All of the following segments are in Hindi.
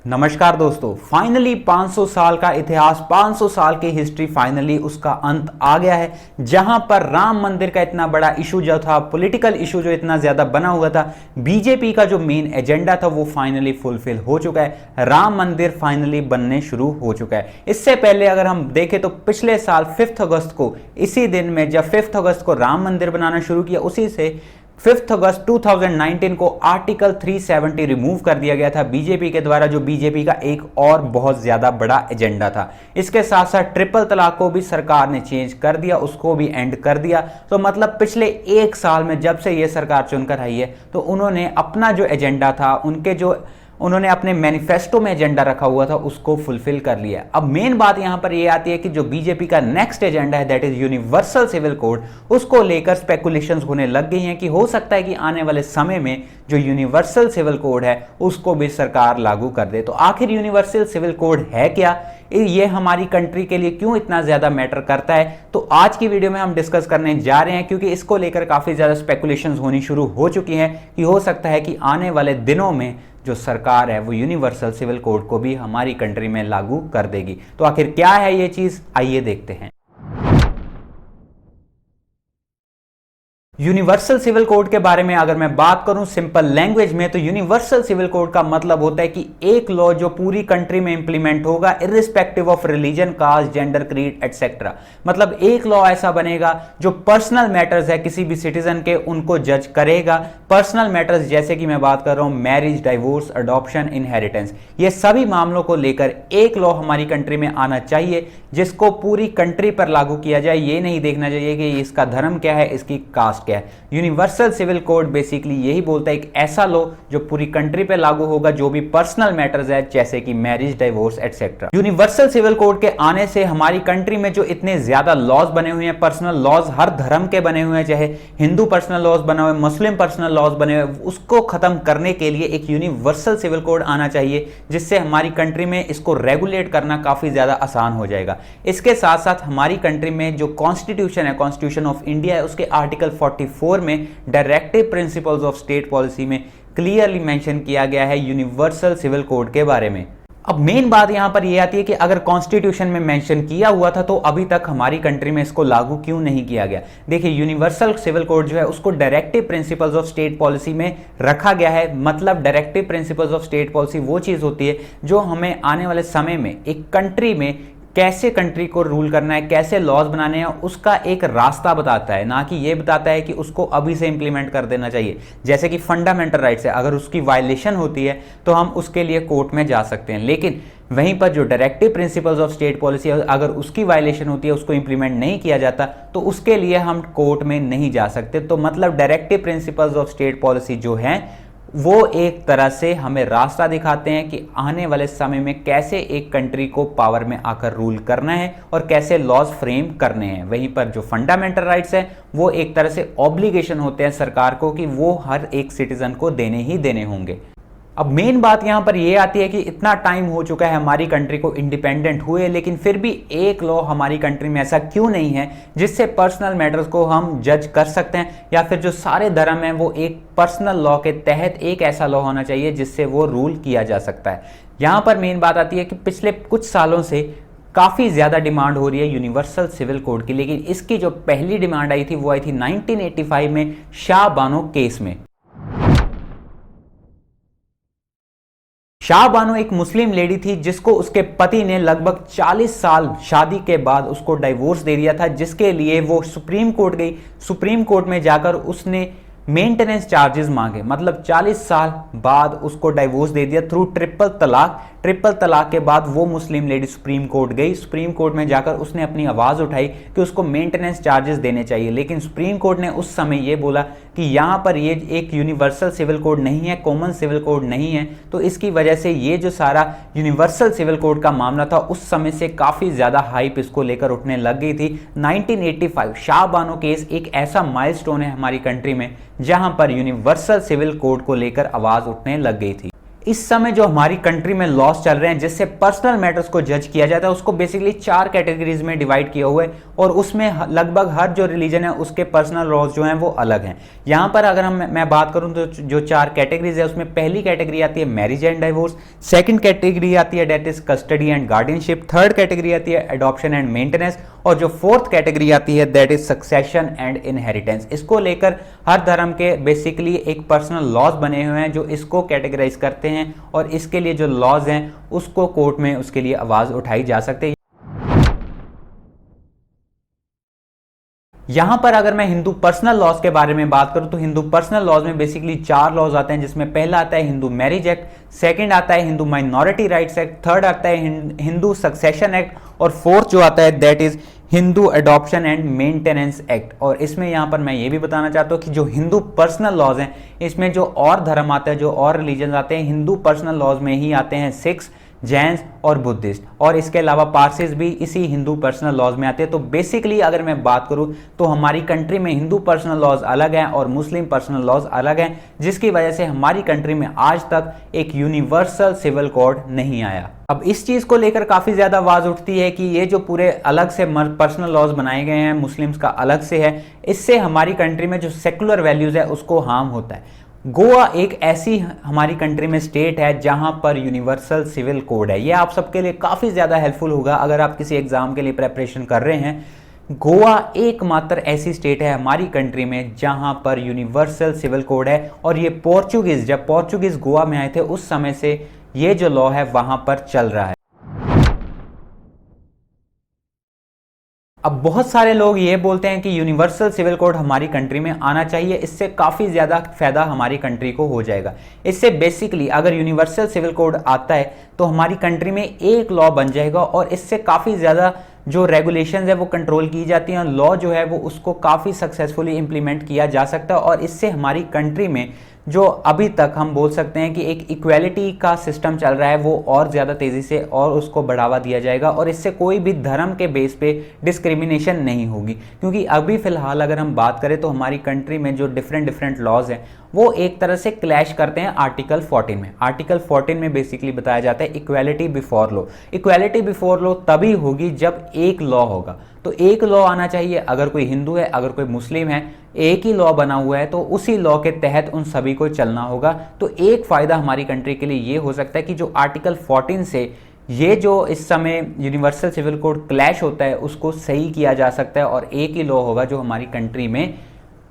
नमस्कार दोस्तों, फाइनली 500 साल का इतिहास, 500 साल की हिस्ट्री, फाइनली उसका अंत आ गया है। जहां पर राम मंदिर का इतना बड़ा इशू जो था, पॉलिटिकल इशू जो इतना ज्यादा बना हुआ था, बीजेपी का जो मेन एजेंडा था वो फाइनली फुलफिल हो चुका है। राम मंदिर फाइनली बनने शुरू हो चुका है। इससे पहले अगर हम देखें तो पिछले साल 5 अगस्त को, इसी दिन में जब 5 अगस्त को राम मंदिर बनाना शुरू किया, उसी से 5 अगस्त 2019 को आर्टिकल 370 रिमूव कर दिया गया था बीजेपी के द्वारा, जो बीजेपी का एक और बहुत ज्यादा बड़ा एजेंडा था। इसके साथ साथ ट्रिपल तलाक को भी सरकार ने चेंज कर दिया, उसको भी एंड कर दिया। तो मतलब पिछले एक साल में जब से यह सरकार चुनकर आई है, तो उन्होंने अपना जो एजेंडा था, उन्होंने अपने मैनिफेस्टो में एजेंडा रखा हुआ था, उसको फुलफिल कर लिया। अब मेन बात यहां पर यह आती है कि जो बीजेपी का नेक्स्ट एजेंडा है, that is universal civil code, उसको लेकर स्पेकुलेशंस होने लग गई हैं कि हो सकता है कि आने वाले समय में जो यूनिवर्सल सिविल कोड है उसको भी सरकार लागू कर दे। तो आखिर यूनिवर्सल सिविल कोड है क्या, ये हमारी कंट्री के लिए क्यों इतना ज्यादा मैटर करता है, तो आज की वीडियो में हम डिस्कस करने जा रहे हैं, क्योंकि इसको लेकर काफी ज्यादा स्पेकुलेशंस होनी शुरू हो चुकी हैं कि हो सकता है कि आने वाले दिनों में जो सरकार है वो यूनिवर्सल सिविल कोड को भी हमारी कंट्री में लागू कर देगी। तो आखिर क्या है ये चीज, आइए देखते हैं। यूनिवर्सल सिविल कोड के बारे में अगर मैं बात करूं सिंपल लैंग्वेज में, तो यूनिवर्सल सिविल कोड का मतलब होता है कि एक लॉ जो पूरी कंट्री में इंप्लीमेंट होगा, irrespective of religion, caste, gender, creed etcetera. मतलब एक लॉ ऐसा बनेगा जो पर्सनल मैटर्स है किसी भी सिटीजन के, उनको जज करेगा। पर्सनल मैटर्स जैसे कि मैं बात कर रहा हूं मैरिज, डाइवोर्स, अडॉप्शन, इनहेरिटेंस, ये सभी मामलों को लेकर एक लॉ हमारी कंट्री में आना चाहिए जिसको पूरी कंट्री पर लागू किया जाए। ये नहीं देखना चाहिए कि इसका धर्म क्या है, इसकी कास्ट क्या है। यूनिवर्सल सिविल कोड बेसिकली यही बोलता है, एक ऐसा लॉ जो पूरी कंट्री पे लागू होगा, जो भी पर्सनल मैटर्स है जैसे कि marriage, divorce etcetera. Universal civil code के आने से हमारी कंट्री में जो इतने ज्यादा लॉज बने हुए हैं, पर्सनल लॉज हर धर्म के बने हुए हैं, चाहे हिंदू पर्सनल लॉज बने हुए, मुस्लिम पर्सनल लॉज बने हुए, उसको खत्म करने के लिए एक यूनिवर्सल सिविल कोड आना चाहिए, जिससे हमारी कंट्री में इसको रेगुलेट करना काफी ज्यादा आसान हो जाएगा। इसके साथ साथ हमारी कंट्री में जो कॉन्स्टिट्यूशन है, कॉन्स्टिट्यूशन ऑफ इंडिया है, उसके आर्टिकल 44 में directive principles of state policy में क्लियरली मेंशन किया गया है यूनिवर्सल सिविल कोड के बारे में। अब मेन बात यहां पर यह आती है कि अगर कॉन्स्टिट्यूशन में मेंशन किया हुआ था तो अभी तक हमारी कंट्री में इसको लागू क्यों नहीं किया गया। देखिए, यूनिवर्सल सिविल कोड जो है उसको directive principles of state policy में रखा गया है। मतलब directive principles of state policy वो चीज होती है जो हमें आने वाले समय में एक कंट्री में कैसे कंट्री को रूल करना है, कैसे लॉज बनाने हैं, उसका एक रास्ता बताता है, ना कि ये बताता है कि उसको अभी से इंप्लीमेंट कर देना चाहिए। जैसे कि फंडामेंटल राइट्स है, अगर उसकी वायलेशन होती है तो हम उसके लिए कोर्ट में जा सकते हैं, लेकिन वहीं पर जो directive principles of state policy है, अगर उसकी वायलेशन होती है, उसको इंप्लीमेंट नहीं किया जाता, तो उसके लिए हम कोर्ट में नहीं जा सकते। तो मतलब directive principles of state policy जो है वो एक तरह से हमें रास्ता दिखाते हैं कि आने वाले समय में कैसे एक कंट्री को पावर में आकर रूल करना है और कैसे लॉज फ्रेम करने हैं। वहीं पर जो फंडामेंटल राइट्स हैं वो एक तरह से ऑब्लिगेशन होते हैं सरकार को कि वो हर एक सिटीजन को देने ही देने होंगे। अब मेन बात यहां पर यह आती है कि इतना टाइम हो चुका है हमारी कंट्री को इंडिपेंडेंट हुए, लेकिन फिर भी एक लॉ हमारी कंट्री में ऐसा क्यों नहीं है जिससे पर्सनल मैटर्स को हम जज कर सकते हैं, या फिर जो सारे धर्म हैं वो एक पर्सनल लॉ के तहत एक ऐसा लॉ होना चाहिए जिससे वो रूल किया जा सकता है। यहां पर मेन बात आती है कि पिछले कुछ सालों से काफ़ी ज़्यादा डिमांड हो रही है यूनिवर्सल सिविल कोड की, लेकिन इसकी जो पहली डिमांड आई थी वो आई थी 1985 में शाह बानो केस में। शाह बानो एक मुस्लिम लेडी थी जिसको उसके पति ने लगभग 40 साल शादी के बाद उसको डाइवोर्स दे दिया था, जिसके लिए वो सुप्रीम कोर्ट गई। सुप्रीम कोर्ट में जाकर उसने मेंटेनेंस चार्जेस मांगे, मतलब 40 साल बाद उसको डाइवोर्स दे दिया थ्रू ट्रिपल तलाक। ट्रिपल तलाक के बाद वो मुस्लिम लेडी सुप्रीम कोर्ट गई। सुप्रीम कोर्ट में जाकर उसने अपनी आवाज़ उठाई कि उसको मेंटेनेंस चार्जेस देने चाहिए, लेकिन सुप्रीम कोर्ट ने उस समय ये बोला कि यहाँ पर ये एक यूनिवर्सल सिविल कोड नहीं है, कॉमन सिविल कोड नहीं है। तो इसकी वजह से ये जो सारा यूनिवर्सल सिविल कोड का मामला था उस समय से काफ़ी ज़्यादा हाइप इसको लेकर उठने लग गई थी। 1985 शाह बानो केस एक ऐसा माइलस्टोन है हमारी कंट्री में जहाँ पर यूनिवर्सल सिविल कोड को लेकर आवाज़ उठने लग गई थी। इस समय जो हमारी कंट्री में लॉस चल रहे हैं जिससे पर्सनल मैटर्स को जज किया जाता है, उसको बेसिकली 4 कैटेगरीज में डिवाइड किया हुआ है। और उसमें लगभग हर जो रिलीजन है उसके पर्सनल लॉज जो हैं वो अलग हैं। यहाँ पर अगर मैं बात करूँ तो जो 4 कैटेगरीज है उसमें पहली कैटेगरी आती है marriage and divorce, second category आती है that is custody and guardianship, third category आती है एडॉप्शन एंड मेंटेनेंस, और जो फोर्थ कैटेगरी आती है that is succession and inheritance. इसको लेकर हर धर्म के बेसिकली एक पर्सनल लॉज बने हुए हैं जो इसको कैटेगराइज करते हैं, और इसके लिए जो लॉज हैं उसको कोर्ट में उसके लिए आवाज उठाई जा सकती है। यहां पर अगर मैं हिंदू पर्सनल लॉज के बारे में बात करूं तो हिंदू पर्सनल लॉज में बेसिकली 4 लॉज आते हैं, जिसमें पहला आता है हिंदू मैरिज एक्ट, सेकंड आता है Hindu minority rights act, third आता है हिंदू सक्सेशन एक्ट, और फोर्थ जो आता है that is Hindu adoption and maintenance act. और इसमें यहां पर मैं ये भी बताना चाहता हूं कि जो हिंदू पर्सनल लॉज हैं इसमें जो और धर्म आते हैं, जो और रिलीजन आते हैं, हिंदू पर्सनल लॉज में ही आते हैं सिख्स, जैन और बुद्धिस्ट, और इसके अलावा पारसीज भी इसी हिंदू पर्सनल लॉज में आते हैं। तो बेसिकली अगर मैं बात करूं तो हमारी कंट्री में हिंदू पर्सनल लॉज अलग हैं और मुस्लिम पर्सनल लॉज अलग हैं, जिसकी वजह से हमारी कंट्री में आज तक एक यूनिवर्सल सिविल कोड नहीं आया। अब इस चीज को लेकर काफी ज्यादा आवाज उठती है कि ये जो पूरे अलग से पर्सनल लॉज बनाए गए हैं, मुस्लिम्स का अलग से है, इससे हमारी कंट्री में जो सेकुलर वैल्यूज है उसको हार्म होता है। गोवा एक ऐसी हमारी कंट्री में स्टेट है जहां पर यूनिवर्सल सिविल कोड है। ये आप सबके लिए काफ़ी ज़्यादा हेल्पफुल होगा अगर आप किसी एग्जाम के लिए प्रेपरेशन कर रहे हैं। गोवा एकमात्र ऐसी स्टेट है हमारी कंट्री में जहां पर यूनिवर्सल सिविल कोड है, और ये पोर्चुगीज, जब पोर्चुगीज गोवा में आए थे उस समय से ये जो लॉ है वहां पर चल रहा है। अब बहुत सारे लोग ये बोलते हैं कि यूनिवर्सल सिविल कोड हमारी कंट्री में आना चाहिए, इससे काफ़ी ज़्यादा फायदा हमारी कंट्री को हो जाएगा। इससे बेसिकली अगर यूनिवर्सल सिविल कोड आता है तो हमारी कंट्री में एक लॉ बन जाएगा, और इससे काफ़ी ज़्यादा जो रेगुलेशंस है वो कंट्रोल की जाती हैं, और लॉ जो है वो उसको काफ़ी सक्सेसफुली इंप्लीमेंट किया जा सकता है। और इससे हमारी कंट्री में जो अभी तक हम बोल सकते हैं कि एक इक्वेलिटी का सिस्टम चल रहा है वो और ज़्यादा तेज़ी से और उसको बढ़ावा दिया जाएगा, और इससे कोई भी धर्म के बेस पे डिस्क्रिमिनेशन नहीं होगी। क्योंकि अभी फ़िलहाल अगर हम बात करें तो हमारी कंट्री में जो डिफरेंट लॉज हैं वो एक तरह से क्लैश करते हैं आर्टिकल 14 में। आर्टिकल 14 में बेसिकली बताया जाता है equality before law. Equality before law तभी होगी जब एक लॉ होगा। तो एक लॉ आना चाहिए, अगर कोई हिंदू है, अगर कोई मुस्लिम है, एक ही लॉ बना हुआ है तो उसी लॉ के तहत उन सभी को चलना होगा। तो एक फ़ायदा हमारी कंट्री के लिए ये हो सकता है कि जो आर्टिकल 14 से ये जो इस समय यूनिवर्सल सिविल कोड क्लैश होता है उसको सही किया जा सकता है, और एक ही लॉ होगा जो हमारी कंट्री में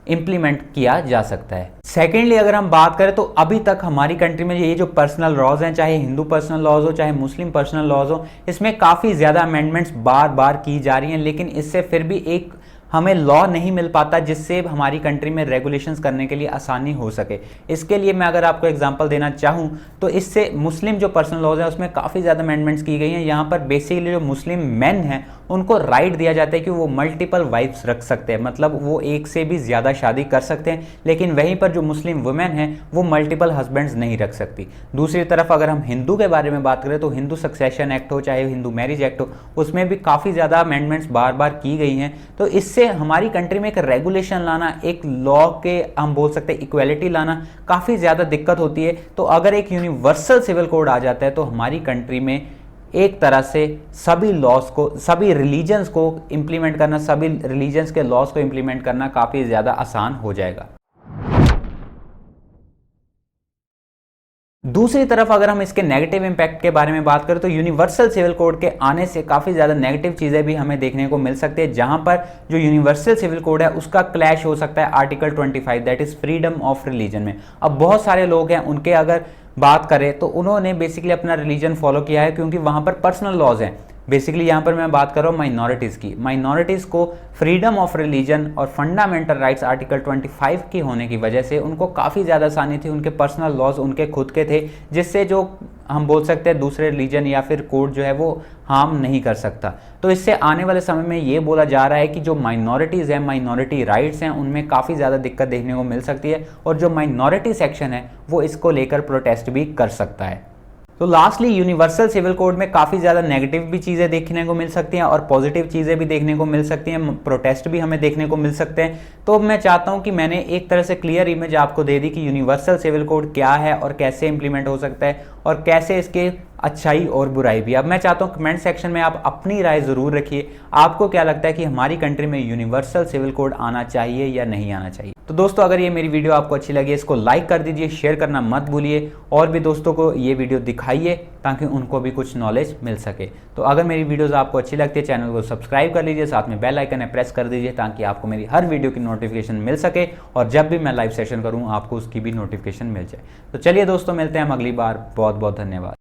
इंप्लीमेंट किया जा सकता है। सेकेंडली अगर हम बात करें तो अभी तक हमारी कंट्री में ये जो पर्सनल लॉज हैं, चाहे हिंदू पर्सनल लॉज हो चाहे मुस्लिम पर्सनल लॉज हो, इसमें काफ़ी ज़्यादा अमेंडमेंट्स बार बार की जा रही हैं, लेकिन इससे फिर भी एक हमें लॉ नहीं मिल पाता जिससे हमारी कंट्री में रेगुलेशंस करने के लिए आसानी हो सके। इसके लिए मैं अगर आपको एग्जांपल देना चाहूँ तो इससे मुस्लिम जो पर्सनल लॉज है उसमें काफ़ी ज़्यादा अमेंडमेंट्स की गई हैं। यहाँ पर बेसिकली जो मुस्लिम मेन हैं उनको राइट दिया जाता है कि वो मल्टीपल वाइफ्स रख सकते हैं, मतलब वो एक से भी ज़्यादा शादी कर सकते हैं, लेकिन वहीं पर जो मुस्लिम वुमेन हैं वो मल्टीपल हस्बैंड्स नहीं रख सकती। दूसरी तरफ अगर हम हिंदू के बारे में बात करें तो हिंदू सक्सेशन एक्ट हो चाहे हिंदू मैरिज एक्ट हो, उसमें भी काफ़ी ज़्यादा अमेंडमेंट्स बार बार की गई हैं। तो इससे हमारी कंट्री में एक रेगुलेशन लाना, एक लॉ के हम बोल सकते हैं इक्वेलिटी लाना काफ़ी ज़्यादा दिक्कत होती है। तो अगर एक यूनिवर्सल सिविल कोड आ जाता है तो हमारी कंट्री में एक तरह से सभी लॉज को, सभी रिलीजन्स को इंप्लीमेंट करना, सभी रिलीजन्स के लॉज को इंप्लीमेंट करना काफ़ी ज़्यादा आसान हो जाएगा। दूसरी तरफ अगर हम इसके नेगेटिव इंपैक्ट के बारे में बात करें तो यूनिवर्सल सिविल कोड के आने से काफ़ी ज़्यादा नेगेटिव चीज़ें भी हमें देखने को मिल सकती है, जहां पर जो यूनिवर्सल सिविल कोड है उसका क्लैश हो सकता है article 25 that is freedom of religion में। अब बहुत सारे लोग हैं उनके अगर बात करें तो उन्होंने बेसिकली अपना रिलीजन फॉलो किया है क्योंकि वहाँ पर पर्सनल लॉज हैं। बेसिकली यहाँ पर मैं बात कर रहा हूँ माइनॉरिटीज़ की। माइनॉरिटीज़ को फ्रीडम ऑफ रिलीजन और फंडामेंटल राइट्स आर्टिकल 25 की होने की वजह से उनको काफ़ी ज़्यादा आसानी थी, उनके पर्सनल लॉज उनके खुद के थे, जिससे जो हम बोल सकते हैं दूसरे रिलीजन या फिर कोड जो है वो हार्म नहीं कर सकता। तो इससे आने वाले समय में ये बोला जा रहा है कि जो माइनॉरिटीज़ हैं, माइनॉरिटी राइट्स हैं, उनमें काफ़ी ज़्यादा दिक्कत देखने को मिल सकती है, और जो माइनॉरिटी सेक्शन है वो इसको लेकर प्रोटेस्ट भी कर सकता है। तो लास्टली यूनिवर्सल सिविल कोड में काफ़ी ज़्यादा नेगेटिव भी चीज़ें देखने को मिल सकती हैं और पॉजिटिव चीज़ें भी देखने को मिल सकती हैं, प्रोटेस्ट भी हमें देखने को मिल सकते हैं। तो मैं चाहता हूं कि मैंने एक तरह से क्लियर इमेज आपको दे दी कि यूनिवर्सल सिविल कोड क्या है और कैसे इंप्लीमेंट हो सकता है और कैसे इसके अच्छाई और बुराई भी। अब मैं चाहता हूं कमेंट सेक्शन में आप अपनी राय ज़रूर रखिए, आपको क्या लगता है कि हमारी कंट्री में यूनिवर्सल सिविल कोड आना चाहिए या नहीं आना चाहिए। तो दोस्तों अगर ये मेरी वीडियो आपको अच्छी लगी इसको लाइक कर दीजिए, शेयर करना मत भूलिए और भी दोस्तों को ये वीडियो दिखाइए ताकि उनको भी कुछ नॉलेज मिल सके। तो अगर मेरी वीडियोस आपको अच्छी लगती है चैनल को सब्सक्राइब कर लीजिए, साथ में बेल आइकन है प्रेस कर दीजिए ताकि आपको मेरी हर वीडियो की नोटिफिकेशन मिल सके और जब भी मैं लाइव सेशन करूँ आपको उसकी भी नोटिफिकेशन मिल जाए। तो चलिए दोस्तों मिलते हैं हम अगली बार, बहुत बहुत धन्यवाद।